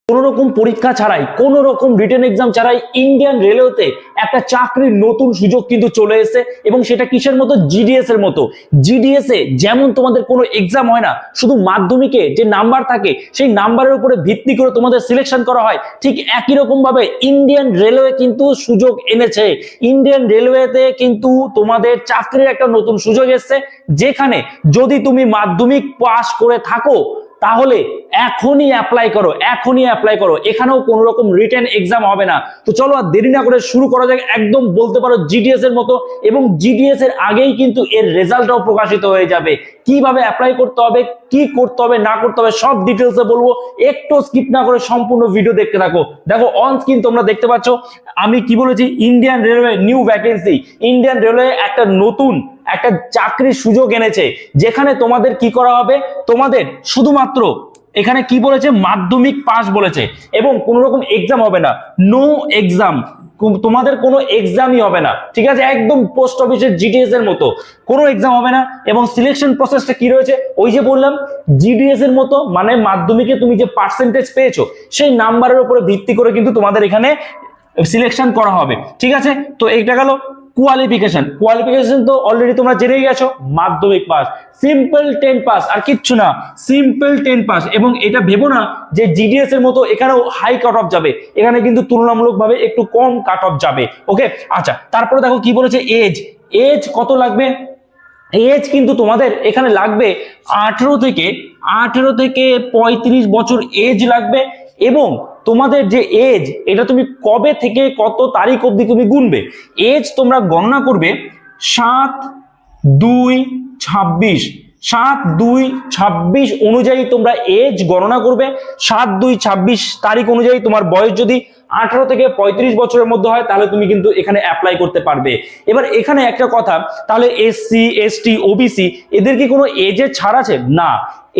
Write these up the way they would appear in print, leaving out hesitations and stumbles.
কোনো রকম পরীক্ষা ছাড়াই, কোনো রকম রিটেন এক্সাম ছাড়াই ইন্ডিয়ান রেলওয়েতে একটা চাকরির নতুন সুযোগ কিন্তু চলে এসেছে। এবং সেটা কিসের মতো? জিডিএস এর মতো। জিডিএস এ যেমন তোমাদের কোনো এক্সাম হয় না, শুধু মাধ্যমিকে যে নাম্বার থাকে সেই নাম্বারের উপরে ভিত্তি করে তোমাদের সিলেকশন করা হয়, ঠিক একই রকম ভাবে ইন্ডিয়ান রেলওয়ে কিন্তু সুযোগ এনেছে। ইন্ডিয়ান রেলওয়েতে কিন্তু তোমাদের চাকরির একটা নতুন সুযোগ এসেছে, যেখানে যদি তুমি মাধ্যমিক পাস করে থাকো তাহলে এখনই অ্যাপ্লাই করো, এখনই অ্যাপ্লাই করো। এখানেও কোনো রকম রিটেন এক্সাম হবে না। তো চলো আর দেরি না করে শুরু করা যাক, একদম বলতে পারো জিডিএস এর মতো। এবং জিডিএস এর আগেই কিন্তু এর রেজাল্টটাও প্রকাশিত হয়ে যাবে। কিভাবে অ্যাপ্লাই করতে হবে, কি করতে হবে না করতে হবে সব ডিটেলসে বলবো, একটু স্কিপ না করে সম্পূর্ণ ভিডিও দেখতে থাকো। দেখো অন স্ক্রিন তোমরা দেখতে পাচ্ছ আমি কি বলেছি, Indian railway new vacancy. Indian railway একটা নতুন একটা চাকরির সুযোগ এনেছে, যেখানে তোমাদের কি করা হবে, তোমাদের শুধুমাত্র এখানে কি বলেছে, মাধ্যমিক পাস বলেছে এবং কোনো রকম এক্সাম হবে না, নো এক্সাম, তোমাদের কোনো এক্সামই হবে না, ঠিক আছে? একদম পোস্ট অফিসের জিডিএস এর মতো কোনো এক্সাম হবে না। এবং সিলেকশন প্রসেসটা কি রয়েছে, ওই যে বললাম জিডিএস এর মতো, মানে মাধ্যমিকে তুমি যে পার্সেন্টেজ পেয়েছো সেই নাম্বারের উপরে ভিত্তি করে কিন্তু তোমাদের এখানে সিলেকশন করা হবে, ঠিক আছে? তো এইটা গেল কোয়ালিফিকেশন। কোয়ালিফিকেশন তো অলরেডি তোমরা জেনেই গেছো, মাধ্যমিক পাস, সিম্পল 10 পাস, আর কিচ্ছু না, সিম্পল 10 পাস। এবং এটা ভেবো না যে জিডিএস এর মতো এখানেও হাই কাট অফ যাবে, এখানে কিন্তু তুলনামূলকভাবে একটু কম কাট অফ যাবে। ওকে, আচ্ছা, তারপরে দেখো কি বলেছে, এজ। এজ কত লাগবে? এজ কিন্তু তোমাদের এখানে লাগবে 18 থেকে 35 বছর এজ লাগবে। এবং তোমাদের যে এজ, এটা তুমি কবে থেকে কত তারিখ অবধি তুমি গুনবে, এজ তোমরা গণনা করবে 7/2/26, 7/2/26 অনুযায়ী তোমরা এজ গণনা করবে। 7/2/26 তারিখ অনুযায়ী তোমার বয়স যদি 18 থেকে 35 বছরের মধ্যে হয় তাহলে তুমি কিন্তু এখানে অ্যাপ্লাই করতে পারবে। এবার এখানে একটা কথা, তাহলে এসসি, এসটি, ওবিসি এদের কি কোনো এজের ছাড় আছে? না,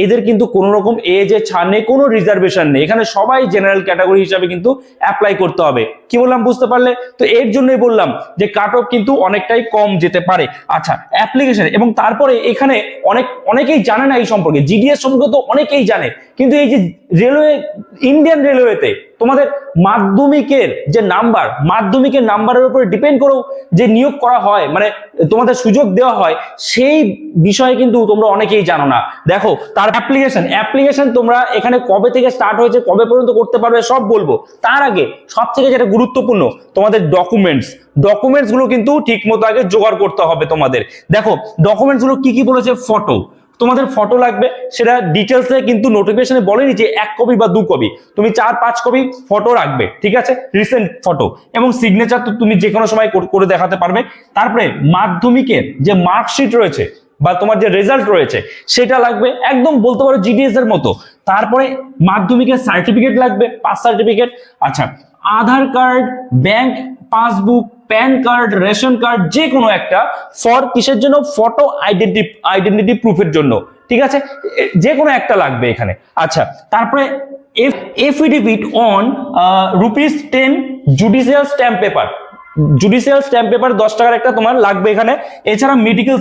এদের কিন্তু কোনো রকম এজের ছাড় নেই, কোনো রিজার্ভেশন নেই, এখানে সবাই জেনারেল ক্যাটাগরি হিসাবে কিন্তু অ্যাপ্লাই করতে হবে। কি বললাম বুঝতে পারলে? তো এর জন্যই বললাম যে কাট অফ কিন্তু অনেকটাই কম যেতে পারে। আচ্ছা, অ্যাপ্লিকেশন। এবং তারপরে এখানে অনেকেই জানে না এই সম্পর্কে, জিডিএস সম্পর্কে তো অনেকেই জানে, কিন্তু এই যে রেলওয়ে, ইন্ডিয়ান রেলওয়েতে তোমাদের মাধ্যমিকের যে নাম্বার, মাধ্যমিকের নাম্বারের উপরে ডিপেন্ড করেও যে নিয়োগ করা হয়, মানে তোমাদের সুযোগ দেওয়া হয়, সেই বিষয়ে কিন্তু তোমরা অনেকেই জানো না। দেখো তার অ্যাপ্লিকেশন তোমরা এখানে কবে থেকে স্টার্ট হয়েছে, কবে পর্যন্ত করতে পারবে সব বলবো। তার আগে সব থেকে যেটা গুরুত্বপূর্ণ, তোমাদের ডকুমেন্টস গুলো কিন্তু ঠিক মতো আগে জোগাড় করতে হবে তোমাদের। দেখো ডকুমেন্টস গুলো কি কি বলেছে, ফটো, তোমাদের ফটো লাগবে, সেটা ডিটেলসে কিন্তু নোটিফিকেশনে বলেনি যে 1 কপি বা 2 কপি, তুমি 4-5 কপি ফটো রাখবে, ঠিক আছে? Recent photo. এবং সিগনেচার তো তুমি যে কোনো সময় করে দেখাতে পারবে। তারপরে মাধ্যমিকের যে মার্কশিট রয়েছে বা তোমার যে রেজাল্ট রয়েছে সেটা লাগবে, একদম বলতে পারো জিডিএস এর মতো। তারপরে মাধ্যমিকের সার্টিফিকেট লাগবে, পাস সার্টিফিকেট। আচ্ছা, Aadhaar card, bank passbook, PAN card, ration card, যে কোনো একটা, ফর কিসের জন্য, ফটো আইডেন্টিটি প্রুফের জন্য, ঠিক আছে? যে কোনো একটা লাগবে এখানে। আচ্ছা, তারপরে affidavit on ₹10 judicial stamp paper, 10 টাকার একটা তোমার লাগবে এখানে। এছাড়া মেডিকেল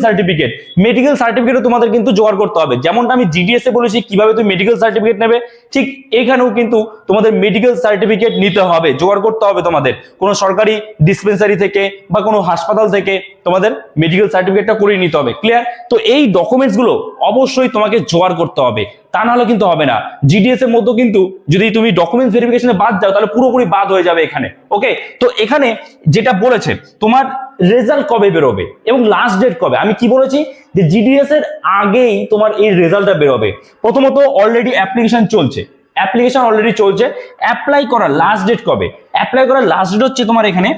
সার্টিফিকেটও তোমাদের কিন্তু জোগাড় করতে হবে। যেমনটা আমি জিডিএস এ বলেছি কিভাবে তুমি মেডিকেল সার্টিফিকেট নেবে, ঠিক এখানেও কিন্তু তোমাদের মেডিকেল সার্টিফিকেট নিতে হবে, জোগাড় করতে হবে তোমাদের। কোনো সরকারি ডিসপেন্সারি থেকে বা কোনো হাসপাতাল থেকে তোমাদের মেডিকেল সার্টিফিকেটটা করিয়ে নিতে হবে। ক্লিয়ার? তো এই ডকুমেন্টস গুলো অবশ্যই তোমাকে জোগাড় করতে হবে, তা নাহলে কিন্তু হবে না। জিডিএস এর মধ্যে কিন্তু যদি তুমি ডকুমেন্টস ভেরিফিকেশনে বাদ যাও তাহলে পুরোপুরি বাদ হয়ে যাবে এখানে। ওকে, তো এখানে যেটা বলেছে তোমার রেজাল্ট কবে বেরোবে এবং লাস্ট ডেট কবে, আমি কি বলেছি যে জিডিএস এর আগেই তোমার এই রেজাল্টটা বেরোবে। প্রথমত অলরেডি অ্যাপ্লিকেশন চলছে, অ্যাপ্লাই করার লাস্ট ডেট কবে? অ্যাপ্লাই করার লাস্ট ডেট হচ্ছে তোমার এখানে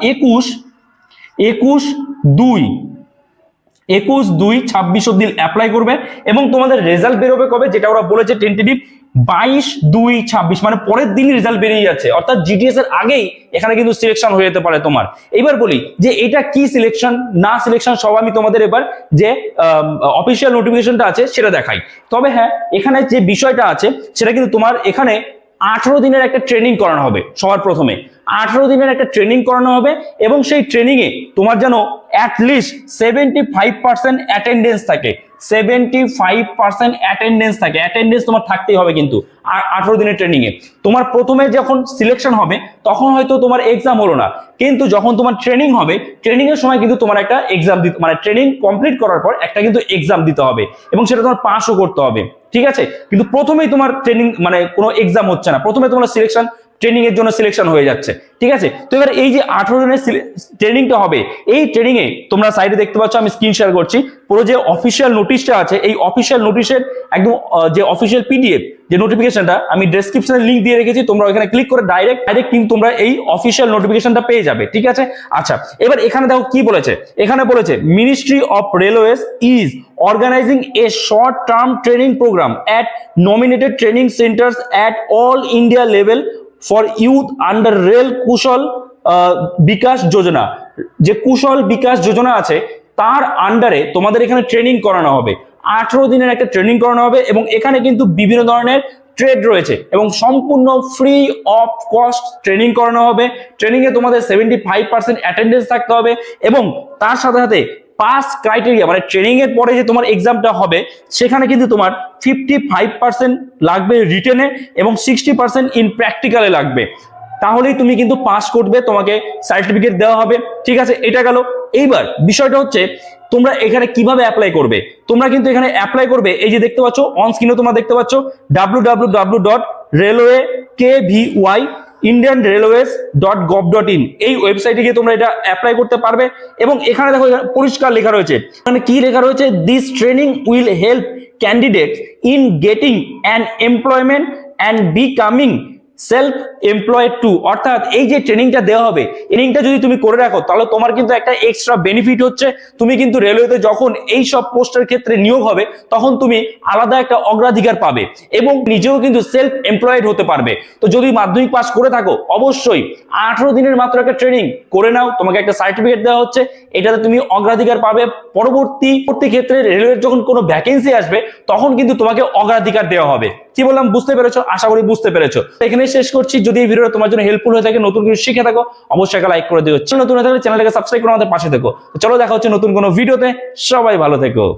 21/2/26 অব্দি অ্যাপ্লাই করবে। এবং তোমাদের রেজাল্ট বেরোবে কবে, যেটা ওরা বলেছে টেন্টেটিভ 22/2/26, মানে পরের দিনই রেজাল্ট বেরিয়ে যাচ্ছে, অর্থাৎ জিডিএস এর আগেই এখানে কিন্তু সিলেকশন হয়ে যেতে পারে তোমার। এবার বলি যে এটা কি সিলেকশন না সিলেকশন সব আমি তোমাদের এবার যে অফিসিয়াল নোটিফিকেশনটা আছে সেটা দেখাই। তবে হ্যাঁ, এখানে যে বিষয়টা আছে সেটা কিন্তু তোমার এখানে 18 দিনের একটা ট্রেনিং করানো হবে। সবার প্রথমে 18 দিনের একটা ট্রেনিং করানো হবে এবং সেই ট্রেনিং এ তোমার যেন অ্যাটলিস্ট 75% অ্যাটেন্ডেন্স থাকে, 75% অ্যাটেন্ডেন্স থাকে। অ্যাটেন্ডেন্স তোমার থাকতেই হবে কিন্তু। আর 18 দিনের ট্রেনিং এ তোমার প্রথমে যখন সিলেকশন হবে তখন হয়তো তোমার এক্সাম হলো না, কিন্তু যখন তোমার ট্রেনিং হবে, ট্রেনিং এর সময় কিন্তু তোমার একটা এক্সাম দিতে, মানে ট্রেনিং কমপ্লিট করার পর একটা কিন্তু এক্সাম দিতে হবে এবং সেটা তোমার পাসও করতে হবে, ঠিক আছে? কিন্তু প্রথমেই তোমার ট্রেনিং মানে কোনো এক্সাম হচ্ছে না, প্রথমে তোমার সিলেকশন, ট্রেনিং এর জন্য সিলেকশন হয়ে যাচ্ছে, ঠিক আছে? তো এবার এই যে 18 দিনের ট্রেনিংটা হবে, এই ট্রেনিং এ তোমরা সাইডে দেখতে পাচ্ছ, আমি স্ক্রিন শেয়ার করছি, পুরো যে অফিসিয়াল নোটিশটা আছে, এই অফিসিয়াল নোটিশের একদম যে অফিসিয়াল পিডিএফ যে নোটিফিকেশনটা আমি ডেসক্রিপশনে লিংক দিয়ে রেখেছি, তোমরা ওখানে ক্লিক করে ডাইরেক্ট কিন্তু তোমরা এই অফিসিয়াল নোটিফিকেশনটা পেয়ে যাবে, ঠিক আছে? আচ্ছা, এবার এখানে দেখো কি বলেছে, এখানে বলেছে ministry of railways is organizing a short term training program at nominated training centers at all India level for youth under rail Kaushal Vikas Yojana. যে কুশল বিকাশ যোজনা আছে তার আন্ডারে তোমাদের এখানে ট্রেনিং করানো হবে, 18 দিনের একটা ট্রেনিং করানো হবে এবং এখানে কিন্তু বিভিন্ন ধরনের ট্রেড রয়েছে এবং সম্পূর্ণ ফ্রি অফ কস্ট ট্রেনিং করানো হবে। ট্রেনিং এ তোমাদের 75% অ্যাটেন্ডেন্স থাকতে হবে এবং তার সাথে সাথে পাস ক্রাইটেরিয়া, মানে ট্রেনিং এর পরে যে তোমার এক্সামটা হবে সেখানে কিন্তু তোমার 55% লাগবে রিটেনে এবং 60% ইন প্র্যাকটিক্যালে লাগবে, তাহলেই তুমি কিন্তু পাস করবে, তোমাকে সার্টিফিকেট দেওয়া হবে, ঠিক আছে? এটা গেল। এইবার বিষয়টা হচ্ছে তোমরা এখানে কিভাবে অ্যাপ্লাই করবে। তোমরা কিন্তু এখানে অ্যাপ্লাই করবে, এই যে দেখতে পাচ্ছ অন স্ক্রিনে তোমরা দেখতে পাচ্ছ www.railway.indianrailways.gov.in এই ওয়েবসাইটে গিয়ে তোমরা এটা অ্যাপ্লাই করতে পারবে এবং এখানে দেখো পরিষ্কার লেখা রয়েছে, মানে কি লেখা রয়েছে, this training will help candidates in getting an employment and becoming self employed too. অর্থাৎ এই যে ট্রেনিংটা দেওয়া হবে, ট্রেনিংটা যদি তুমি করে রাখো তাহলে তোমার কিন্তু একটা এক্সট্রা বেনিফিট হচ্ছে, তুমি কিন্তু রেলওয়েতে যখন এই সব পোস্টের ক্ষেত্রে নিয়োগ হবে তখন তুমি আলাদা একটা অগ্রাধিকার পাবে এবং নিজেও কিন্তু সেলফ এমপ্লয়েড হতে পারবে। তো যদি মাধ্যমিক পাস করে থাকো অবশ্যই 18 দিনের মাত্র একটা ট্রেনিং করে নাও, তোমাকে একটা সার্টিফিকেট দেওয়া হচ্ছে, এটাতে তুমি অগ্রাধিকার পাবে। পরবর্তী ক্ষেত্রে রেলওয়ের যখন কোনো ভ্যাকেন্সি আসবে তখন কিন্তু তোমাকে অগ্রাধিকার দেওয়া হবে। কি বললাম বুঝতে পেরেছো? আশা করি বুঝতে পেরেছো। এখানে শেষ করছি। যদি এই ভিডিওটা তোমার জন্য হেল্পফুল হয়ে থাকে, নতুন কিছু শিখে থাকো, অবশ্যই একটা লাইক করে দিও। নতুন হয়ে থাকলে চ্যানেলটাকে সাবস্ক্রাইব করে আমাদের পাশে থেকো। চলো দেখা হচ্ছে নতুন কোনো ভিডিওতে। সবাই ভালো থেকো।